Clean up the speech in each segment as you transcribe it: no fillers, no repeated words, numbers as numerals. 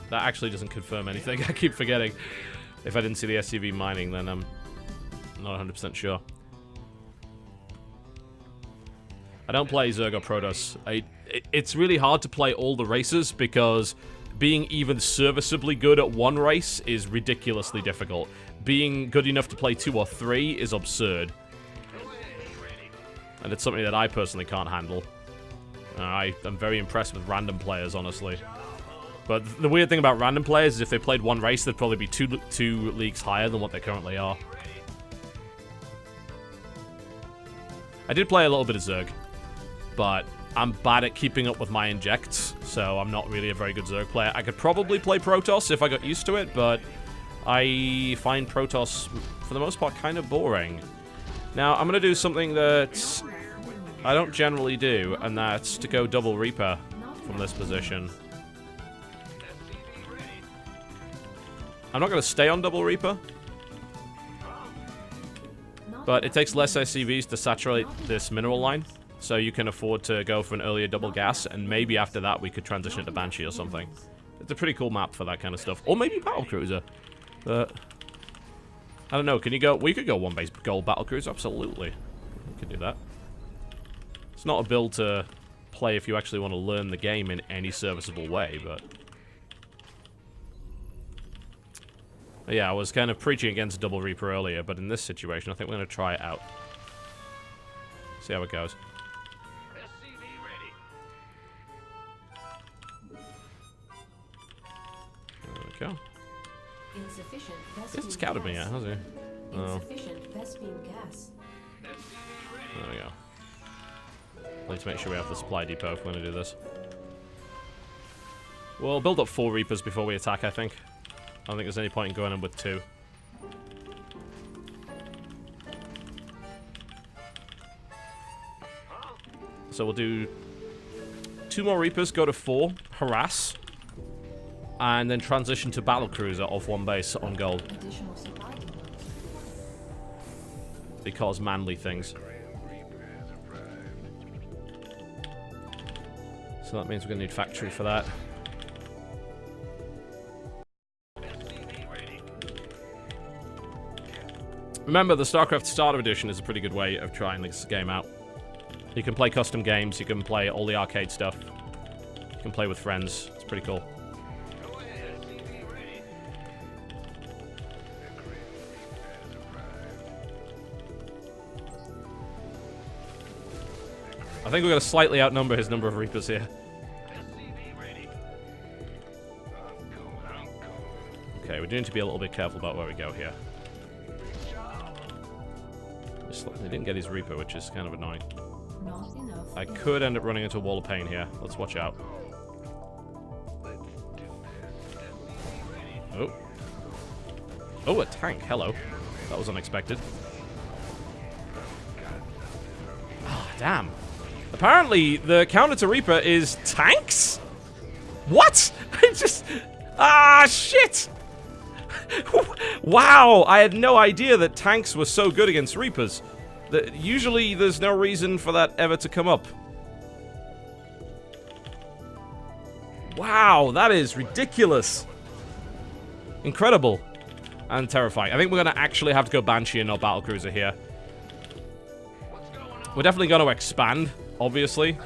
That actually doesn't confirm anything. I keep forgetting. If I didn't see the SCV mining, then I'm not 100% sure. I don't play Zerg or Protoss. It's really hard to play all the races because being even serviceably good at one race is ridiculously difficult. Being good enough to play 2 or 3 is absurd. And it's something that I personally can't handle. I'm very impressed with random players, honestly. But the weird thing about random players is if they played one race, they'd probably be two leagues higher than what they currently are. I did play a little bit of Zerg, but I'm bad at keeping up with my injects, so I'm not really a very good Zerg player. I could probably play Protoss if I got used to it, but I find Protoss, for the most part, kind of boring. Now, I'm going to do something that I don't generally do, and that's to go double Reaper from this position. I'm not going to stay on double Reaper, but it takes less SCVs to saturate this mineral line, so you can afford to go for an earlier double gas, and maybe after that we could transition to Banshee or something. It's a pretty cool map for that kind of stuff. Or maybe Battlecruiser. But I don't know, can you go... We could go one base gold Battlecruiser, absolutely. We could do that. It's not a build to play if you actually want to learn the game in any serviceable way, but... Yeah, I was kind of preaching against Double Reaper earlier, but in this situation, I think we're going to try it out. See how it goes. There we go. He hasn't scouted me yet, has he? Oh. There we go. I need to make sure we have the supply depot if we're going to do this. We'll build up 4 Reapers before we attack, I think. I don't think there's any point in going in with 2. So we'll do 2 more Reapers, go to 4, harass, and then transition to Battlecruiser off 1 base on gold. Because manly things. So that means we're going to need factory for that. Remember, the Starcraft Starter Edition is a pretty good way of trying this game out. You can play custom games, you can play all the arcade stuff. You can play with friends. It's pretty cool. I think we're going to slightly outnumber his number of Reapers here. Okay, we do need to be a little bit careful about where we go here. They didn't get his Reaper, which is kind of annoying. I could end up running into a wall of pain here. Let's watch out. Oh. Oh, a tank. Hello. That was unexpected. Ah, damn. Apparently, the counter to Reaper is tanks? What? I just... Ah, shit! Wow, I had no idea that tanks were so good against Reapers. Usually, there's no reason for that ever to come up. Wow, that is ridiculous. Incredible. And terrifying. I think we're going to actually have to go Banshee and not Battlecruiser here. We're definitely going to expand, obviously.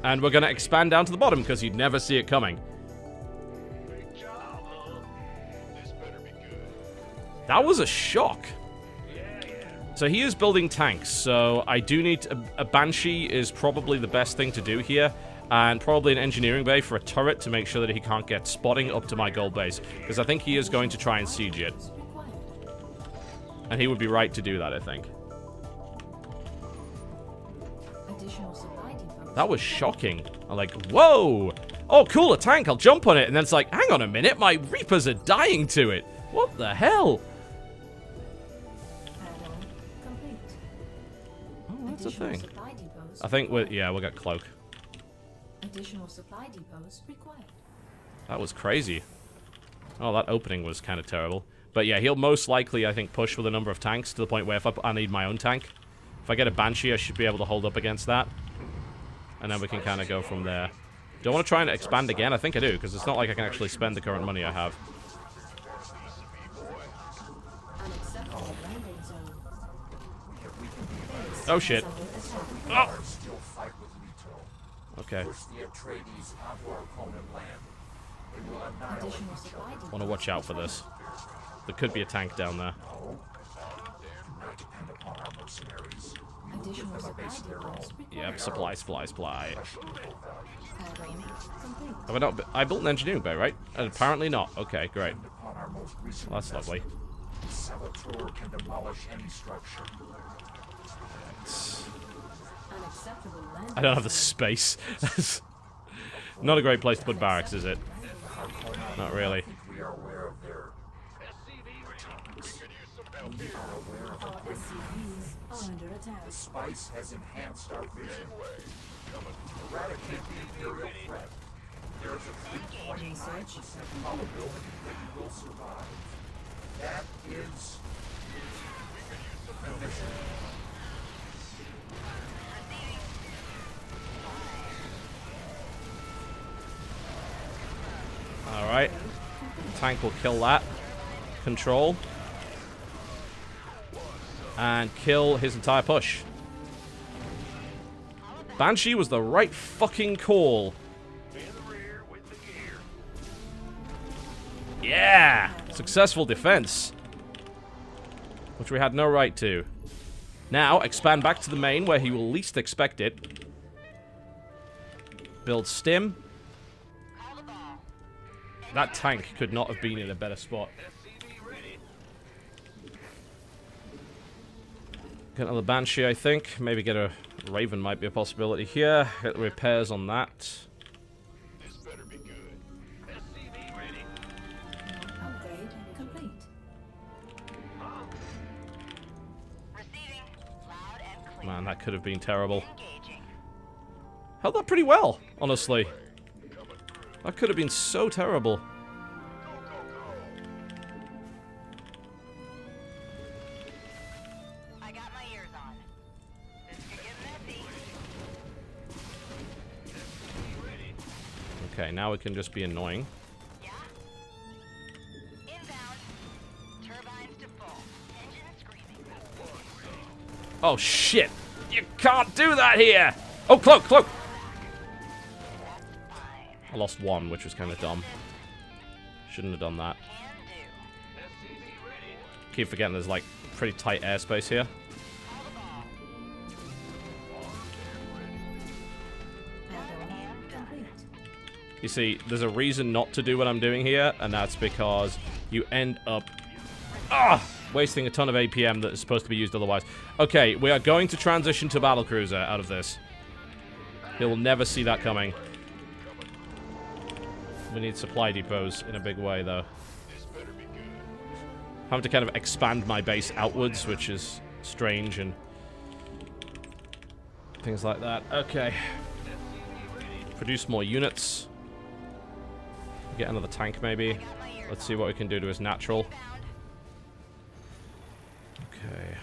And we're going to expand down to the bottom because you'd never see it coming. That was a shock. So he is building tanks, so I do need... A Banshee is probably the best thing to do here, and probably an engineering bay for a turret to make sure that he can't get spotting up to my gold base, because I think he is going to try and siege it. And he would be right to do that, I think. That was shocking. I'm like, whoa! Oh, cool, a tank, I'll jump on it, and then it's like, hang on a minute, my Reapers are dying to it! What the hell? That's a thing. I think we'll get cloak. Additional supply depots required. That was crazy. Oh, that opening was kind of terrible. But yeah, he'll most likely, I think, push with a number of tanks to the point where if I need my own tank. If I get a Banshee, I should be able to hold up against that. And then we can kind of go from there. Do I want to try and expand again? I think I do, because it's not like I can actually spend the current money I have. Oh, shit. Oh! Okay. Want to watch out for this. There could be a tank down there. Yep, supply. Have I not? I built an engineering bay, right? Apparently not. Okay, great. Well, that's lovely. I don't have the space. Not a great place to put barracks, is it? Not really. The spice has enhanced our vision. Eradicate the Imperial threat. There is a 3.9% probability that you will survive. That is the mission. Alright. Tank will kill that. Control. And kill his entire push. Banshee was the right fucking call. Yeah! Successful defense. Which we had no right to. Now, expand back to the main where he will least expect it. Build stim. That tank could not have been in a better spot. Get another Banshee, I think. Maybe get a Raven might be a possibility here. Get repairs on that. This better be good. SCV ready. Upgrade complete. Receiving loud and clear. Man, that could have been terrible. Engaging. Held up pretty well, honestly. That could have been so terrible. I got my ears on. This could get messy. Okay, now it can just be annoying. Yeah. Inbound. Turbines to full. Engine screaming. Oh, shit! You can't do that here! Oh, cloak! I lost one, which was kind of dumb. Shouldn't have done that. Can do. Keep forgetting there's, like, pretty tight airspace here. Add-on complete. You see, there's a reason not to do what I'm doing here, and that's because you end up wasting a ton of APM that is supposed to be used otherwise. Okay, we are going to transition to battlecruiser out of this. He'll never see that coming. We need supply depots in a big way, though. Having to kind of expand my base outwards, which is strange, and things like that. Okay. Produce more units. Get another tank, maybe. Let's see what we can do to his natural. Okay.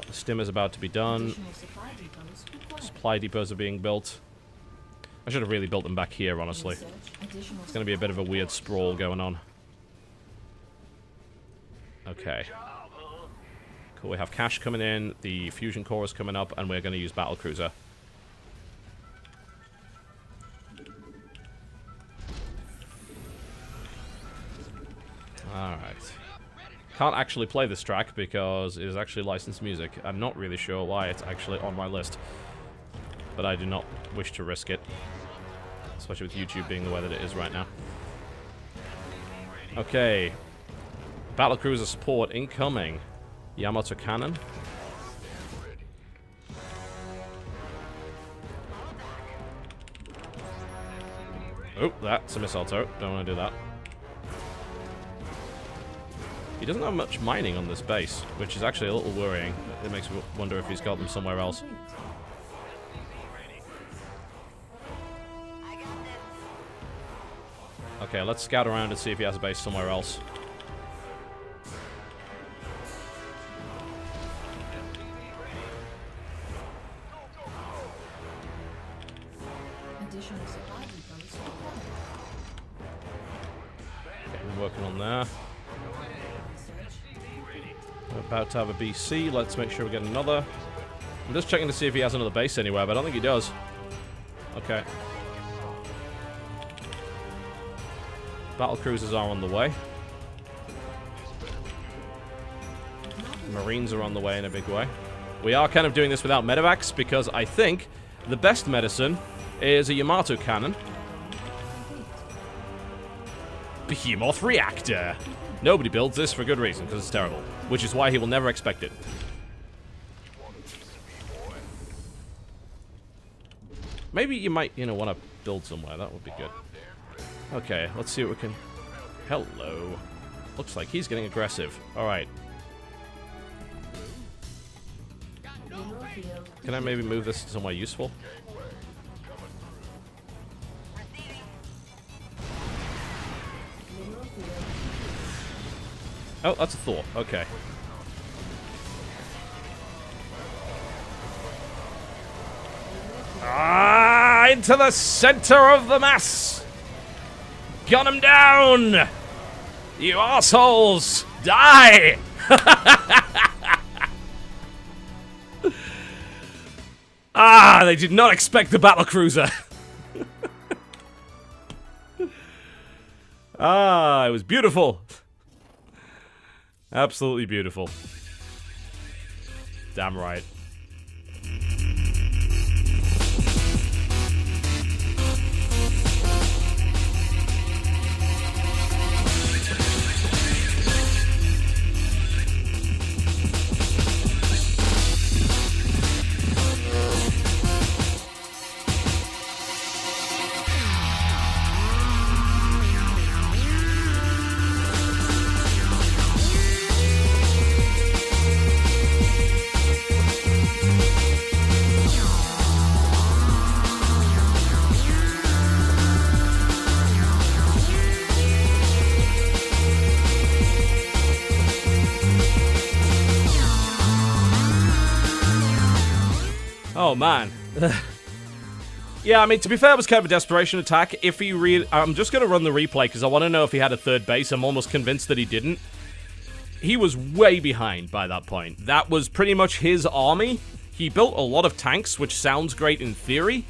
The stim is about to be done. Additional supply depots required. Supply depots are being built. I should have really built them back here, honestly. Research additional It's going to be a bit of a weird sprawl going on. Okay. Cool, we have cash coming in, the fusion core is coming up, and we're going to use battlecruiser. Alright. Can't actually play this track because it is actually licensed music. I'm not really sure why it's actually on my list. But I do not wish to risk it. Especially with YouTube being the way that it is right now. Okay. Battlecruiser support incoming. Yamato cannon. Oh, that's a missile turret. Don't want to do that. He doesn't have much mining on this base, which is actually a little worrying. It makes me wonder if he's got them somewhere else. Okay, let's scout around and see if he has a base somewhere else. additional supply working on there. We're about to have a BC. Let's make sure we get another. I'm just checking to see if he has another base anywhere, but I don't think he does. Okay. Battle cruisers are on the way. Marines are on the way in a big way. We are kind of doing this without medevacs because I think the best medicine is a Yamato cannon. Behemoth reactor. Nobody builds this for good reason because it's terrible, which is why he will never expect it. Maybe you might, you know, want to build somewhere. That would be good. Okay, let's see what we can... Hello. Looks like he's getting aggressive. Alright. Can I maybe move this somewhere useful? Oh, that's a Thor. Okay. Ah, into the center of the mass! Gun him down! You assholes! Die! Ah, they did not expect the battlecruiser. Ah, it was beautiful. Absolutely beautiful. Damn right. Oh, man. Yeah, I mean, to be fair, it was kind of a desperation attack. If he I'm just going to run the replay, because I want to know if he had a third base. I'm almost convinced that he didn't. He was way behind by that point. That was pretty much his army. He built a lot of tanks, which sounds great in theory,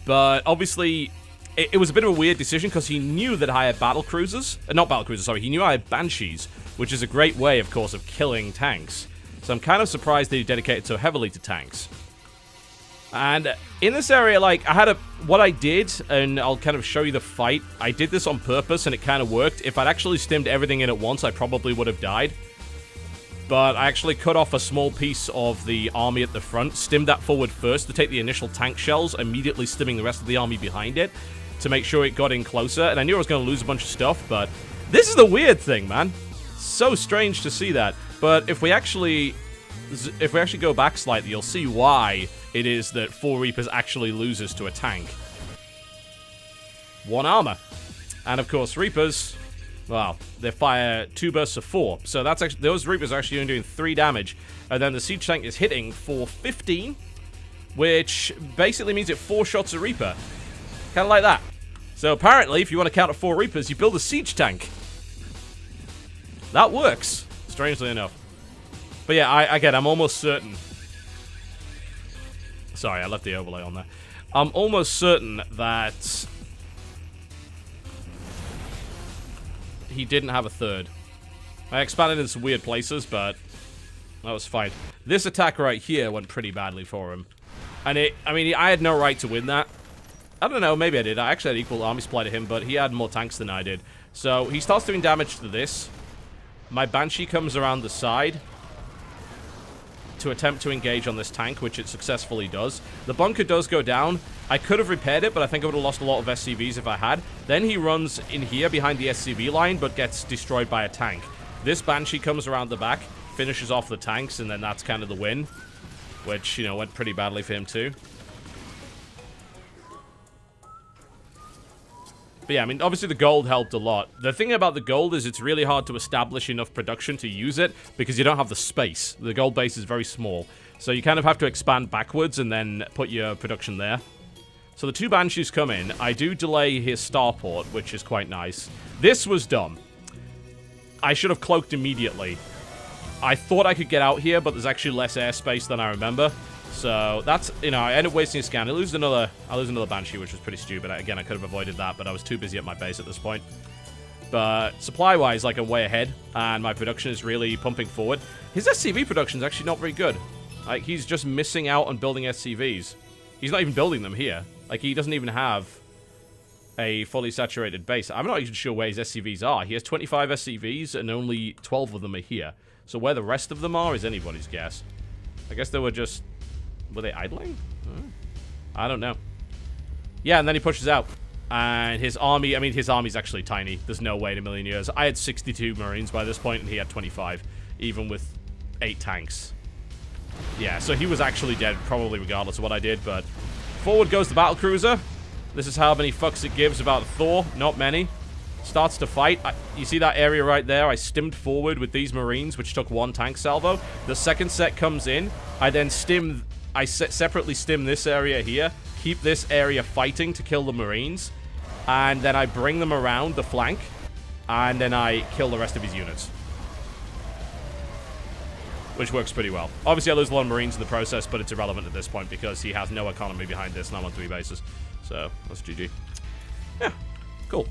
but obviously, it was a bit of a weird decision, because he knew that I had battle cruisers. Not battle cruisers, sorry. He knew I had banshees, which is a great way, of course, of killing tanks. So I'm kind of surprised that he dedicated so heavily to tanks. And in this area, like, what I did, and I'll kind of show you the fight, I did this on purpose, and it kind of worked. If I'd actually stimmed everything in at once, I probably would have died. But I actually cut off a small piece of the army at the front, stimmed that forward first to take the initial tank shells, immediately stimming the rest of the army behind it, to make sure it got in closer. And I knew I was going to lose a bunch of stuff, but this is the weird thing, man. So strange to see that. But if we actually go back slightly, you'll see why it is that 4 Reapers actually loses to a tank. 1 armor. And of course, Reapers, well, they fire 2 bursts of 4. So that's actually, those Reapers are actually only doing 3 damage. And then the siege tank is hitting for 15, which basically means it 4 shots a Reaper. Kind of like that. So apparently, if you want to counter 4 Reapers, you build a siege tank. That works, strangely enough. But yeah, again, I'm almost certain. Sorry, I left the overlay on there. I'm almost certain that he didn't have a third. I expanded in some weird places, but that was fine. This attack right here went pretty badly for him. And I mean, I had no right to win that. I don't know, maybe I did. I actually had equal army supply to him, but he had more tanks than I did. So he starts doing damage to this. My Banshee comes around the side to attempt to engage on this tank, which it successfully does. The bunker does go down. I could have repaired it, but I think I would have lost a lot of SCVs if I had. Then he runs in here behind the SCV line, but gets destroyed by a tank. This Banshee comes around the back, finishes off the tanks, and then that's kind of the win, which, you know, went pretty badly for him too. But yeah, I mean, obviously the gold helped a lot. The thing about the gold is it's really hard to establish enough production to use it because you don't have the space. The gold base is very small. So you kind of have to expand backwards and then put your production there. So the 2 Banshees come in. I do delay his starport, which is quite nice. This was dumb. I should have cloaked immediately. I thought I could get out here, but there's actually less airspace than I remember. So that's, you know, I end up wasting a scan. I lose another Banshee, which was pretty stupid. Again, I could have avoided that, but I was too busy at my base at this point. But supply-wise, like, I'm way ahead, and my production is really pumping forward. His SCV production is actually not very good. Like, he's just missing out on building SCVs. He's not even building them here. Like, he doesn't even have a fully saturated base. I'm not even sure where his SCVs are. He has 25 SCVs, and only 12 of them are here. So where the rest of them are is anybody's guess. I guess they were just... Were they idling? I don't know. Yeah, and then he pushes out. And his army... I mean, his army's actually tiny. There's no way in a million years. I had 62 Marines by this point, and he had 25. Even with 8 tanks. Yeah, so he was actually dead, probably regardless of what I did, but... Forward goes the battlecruiser. This is how many fucks it gives about Thor. Not many. Starts to fight. You see that area right there? I stimmed forward with these Marines, which took 1 tank salvo. The second set comes in. I then stim... I separately stim this area here. Keep this area fighting to kill the Marines. And then I bring them around the flank. And then I kill the rest of his units. Which works pretty well. Obviously, I lose a lot of Marines in the process, but it's irrelevant at this point because he has no economy behind this, and I'm on 3 bases. So, that's GG. Yeah, cool.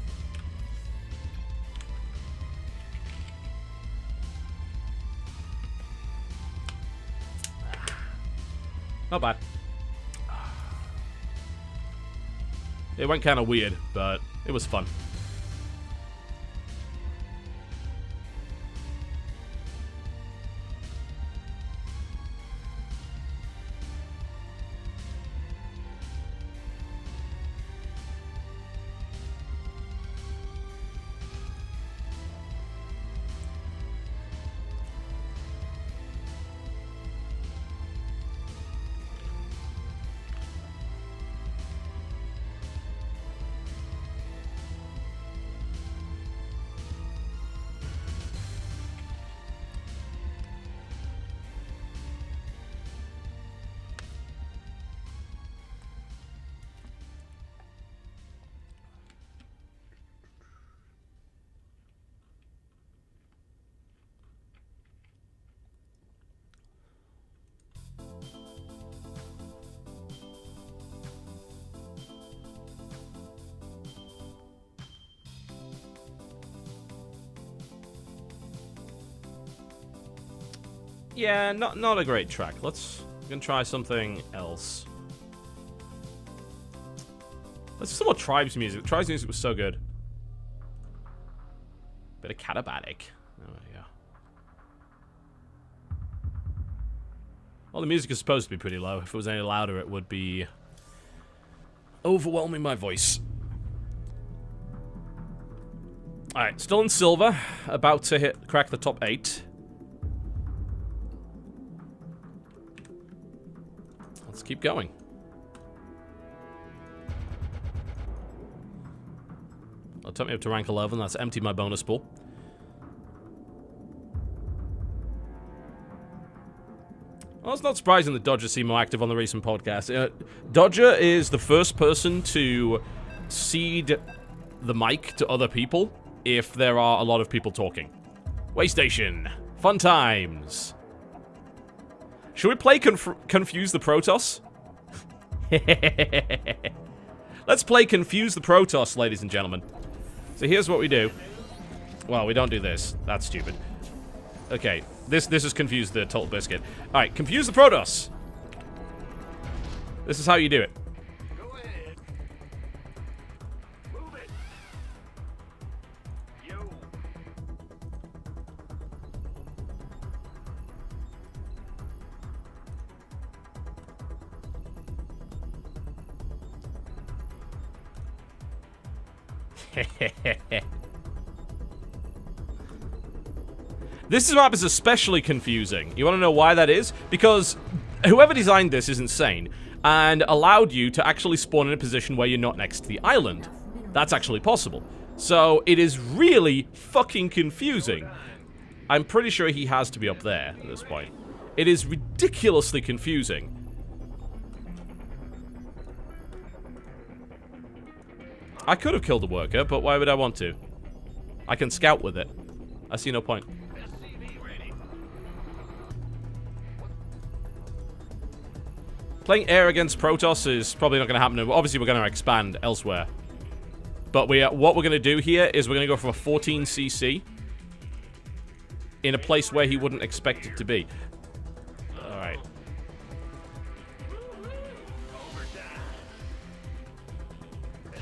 Not bad. It went kind of weird, but it was fun. Yeah, not a great track. We're gonna try something else. Let's do some more Tribes music. Tribes music was so good. Bit of Catabatic. Oh, yeah. Well, the music is supposed to be pretty low. If it was any louder, it would be overwhelming my voice. Alright, still in silver. About to crack the top 8. Let's keep going. It'll take me up to rank 11. That's empty my bonus pool. Well, it's not surprising that Dodger seemed more active on the recent podcast. Dodger is the first person to cede the mic to other people if there are a lot of people talking. Waystation. Fun times. Should we play Confuse the Protoss? Let's play Confuse the Protoss, ladies and gentlemen. So here's what we do. Well, we don't do this. That's stupid. Okay, this is Confuse the Totalbiscuit. Alright, Confuse the Protoss. This is how you do it. Go ahead. Move it. Yo. This map is especially confusing. You want to know why that is? Because whoever designed this is insane and allowed you to actually spawn in a position where you're not next to the island. That's actually possible. So it is really fucking confusing. I'm pretty sure he has to be up there at this point. It is ridiculously confusing. I could have killed the worker, but why would I want to? I can scout with it. I see no point. Playing air against Protoss is probably not going to happen. Obviously, we're going to expand elsewhere. But what we're going to do here is we're going to go for a 14 CC in a place where he wouldn't expect it to be. Alright.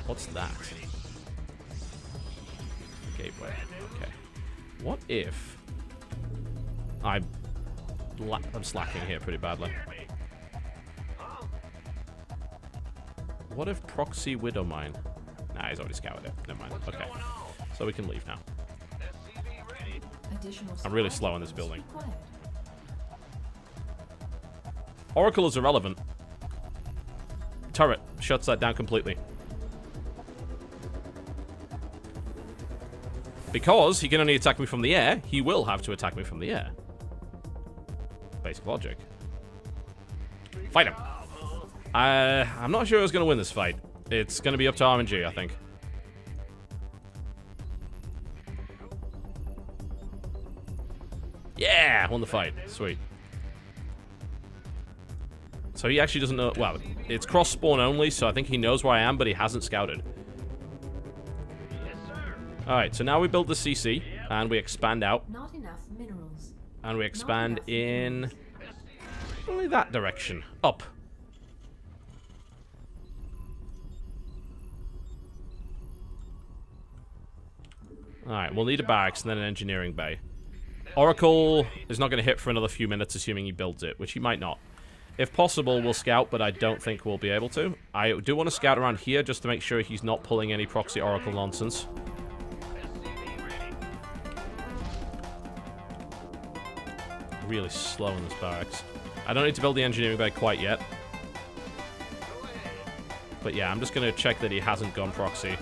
What's that? Gateway. Okay. What if... I'm slacking here pretty badly. What if proxy Widowmine? Nah, he's already scoured it. Never mind. Okay. So we can leave now. I'm really slow on this building. Oracle is irrelevant. Turret shuts that down completely. Because he can only attack me from the air, he will have to attack me from the air. Basic logic. Fight him. I'm not sure who's going to win this fight. It's going to be up to RNG, I think. Yeah! Won the fight. Sweet. So he actually doesn't know... Well, it's cross-spawn only, so I think he knows where I am, but he hasn't scouted. Alright, so now we build the CC, and we expand out. Not enough minerals. And we expand in... only that direction. Up. Alright, we'll need a barracks and then an engineering bay. Oracle is not going to hit for another few minutes, assuming he builds it, which he might not. If possible, we'll scout, but I don't think we'll be able to. I do want to scout around here just to make sure he's not pulling any proxy Oracle nonsense. Really slow in this barracks. I don't need to build the engineering bay quite yet. But yeah, I'm just going to check that he hasn't gone proxy.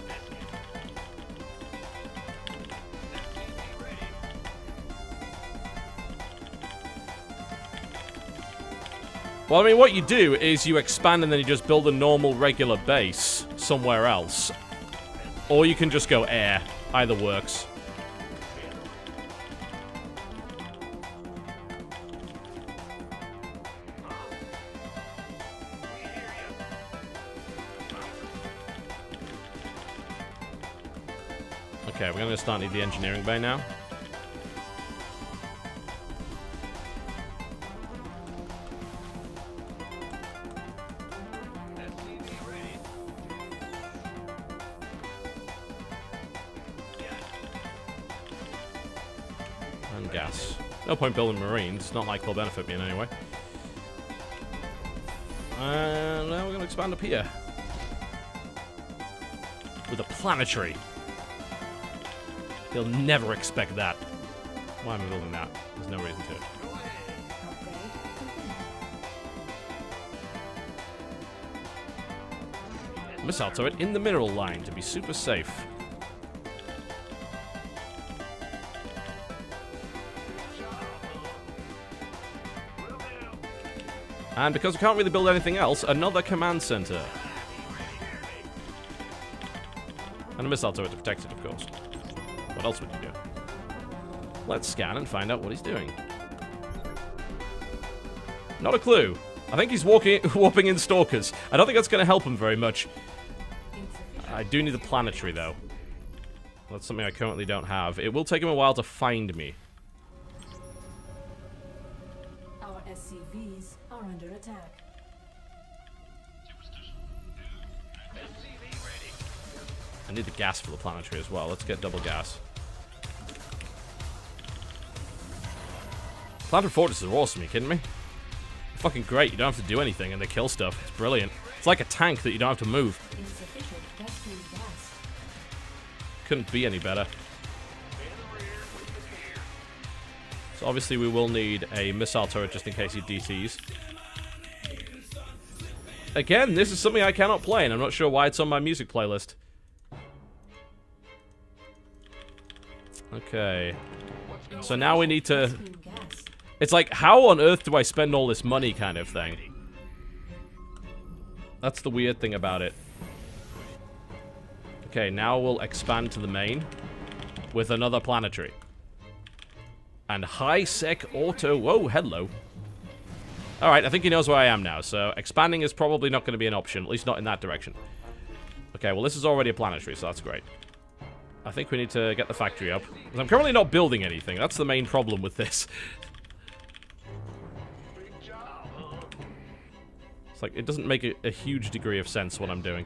Well, I mean, what you do is you expand and then you just build a normal, regular base somewhere else. Or you can just go air. Either works. Okay, we're going to start need the engineering bay now. And gas. No point building marines. It's not like they'll benefit me in any way. And now we're going to expand up here. With a planetary. He'll never expect that. Why am I building that? There's no reason to. Missile turret in the mineral line to be super safe. And because we can't really build anything else, another command center. And a missile turret to protect it, of course. What else would you do? Let's scan and find out what he's doing. Not a clue. I think he's warping in stalkers. I don't think that's going to help him very much. I do need the planetary, though. That's something I currently don't have. It will take him a while to find me. Our SCVs are under attack. I need the gas for the planetary as well. Let's get double gas. Planetary fortresses are awesome, are you kidding me? They're fucking great, you don't have to do anything and they kill stuff. It's brilliant. It's like a tank that you don't have to move. Insufficient vacuum gas. Couldn't be any better. So obviously we will need a missile turret just in case he DCs. Again, this is something I cannot play and I'm not sure why it's on my music playlist. Okay. So now we need to... It's like, how on earth do I spend all this money kind of thing? That's the weird thing about it. Okay, now we'll expand to the main with another planetary. And high-sec auto... Whoa, hello. Alright, I think he knows where I am now, so expanding is probably not going to be an option, at least not in that direction. Okay, well, this is already a planetary, so that's great. I think we need to get the factory up. Because I'm currently not building anything. That's the main problem with this. It's like, it doesn't make a huge degree of sense what I'm doing.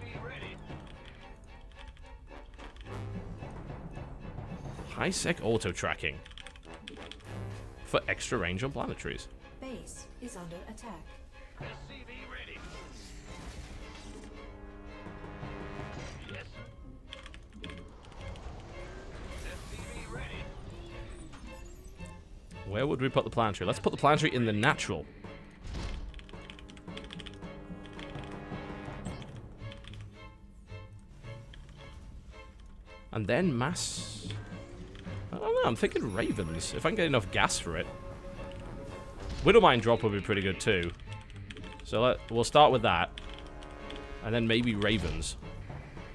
High-sec auto-tracking. For extra range on planetaries. Base is under attack. SCV ready. Yes. SCV ready. Where would we put the planetary? Let's put the planetary in the natural. And then mass... I don't know, I'm thinking Ravens. If I can get enough gas for it. Widowmine drop would be pretty good too. So we'll start with that. And then maybe Ravens.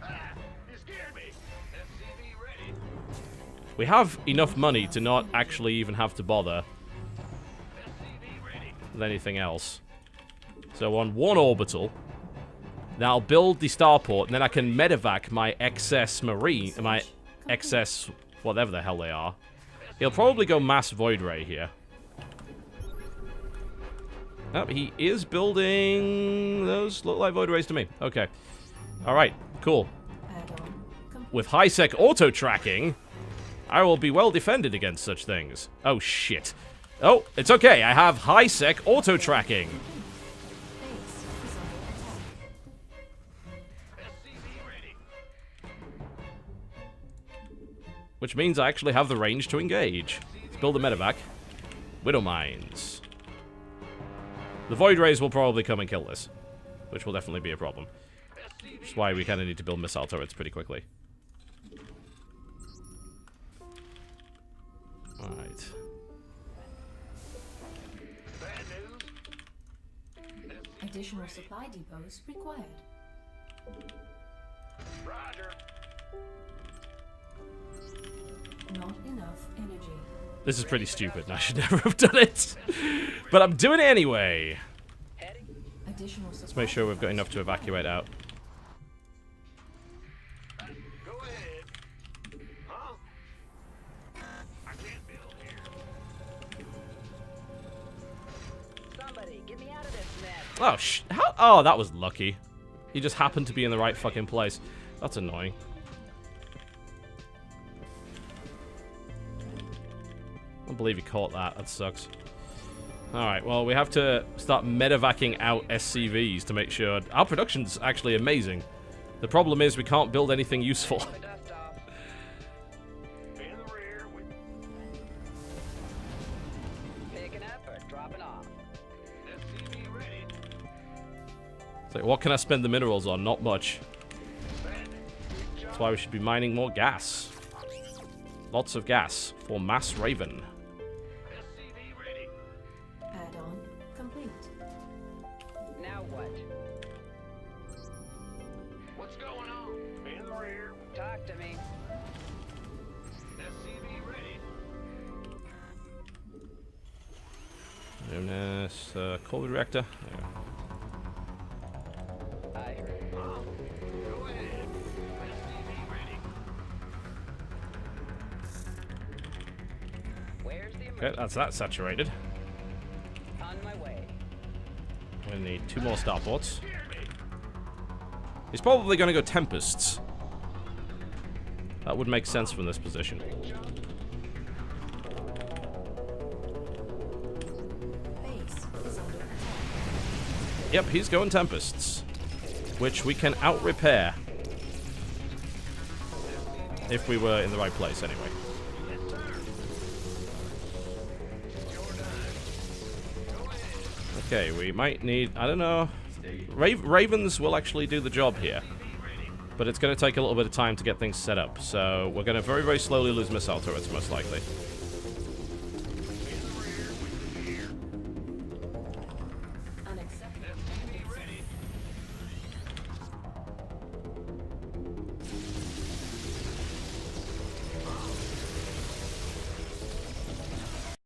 You scared me. SCV ready. We have enough money to not actually even have to bother SCV ready. with anything else. So on one orbital, now I'll build the starport, and then I can medevac my excess marine, my excess whatever the hell they are. He'll probably go mass void ray here. Oh, he is building... Those look like void rays to me. Okay. Alright, cool. With high-sec auto-tracking, I will be well defended against such things. Oh, shit. Oh, it's okay. I have high-sec auto-tracking. Which means I actually have the range to engage. Let's build a medevac. Widow mines. The void rays will probably come and kill this, which will definitely be a problem. Which is why we kind of need to build missile turrets pretty quickly. Alright. Additional supply depots required. Roger. Not enough energy. This is pretty stupid, and I should never have done it. But I'm doing it anyway. Additional Let's make sure we've got enough to evacuate out. Go ahead. Huh? I can't build here. Somebody, get me out of this mess. Oh, oh, that was lucky. He just happened to be in the right fucking place. That's annoying. I don't believe he caught that. That sucks. Alright, well, we have to start medevacing out SCVs to make sure... Our production's actually amazing. The problem is we can't build anything useful. The dust off. In the rear with Picking up or dropping off. SCV ready. It's like, what can I spend the minerals on? Not much. That's why we should be mining more gas. Lots of gas for Mass Raven. SCV ready. Add-on complete. Now what? What's going on? In the rear. Talk to me. SCV ready. Jonas, cold reactor. There. I heard. Go ahead. SCV ready. Where's the Okay, emergency? that's that saturated. On my way. We need 2 more starports. He's probably going to go Tempests. That would make sense from this position. Base is under attack. Yep, he's going Tempests. Which we can out-repair. If we were in the right place, anyway. Okay, we might need... I don't know. Ravens will actually do the job here. But it's going to take a little bit of time to get things set up. So we're going to very, very slowly lose missile turrets, most likely.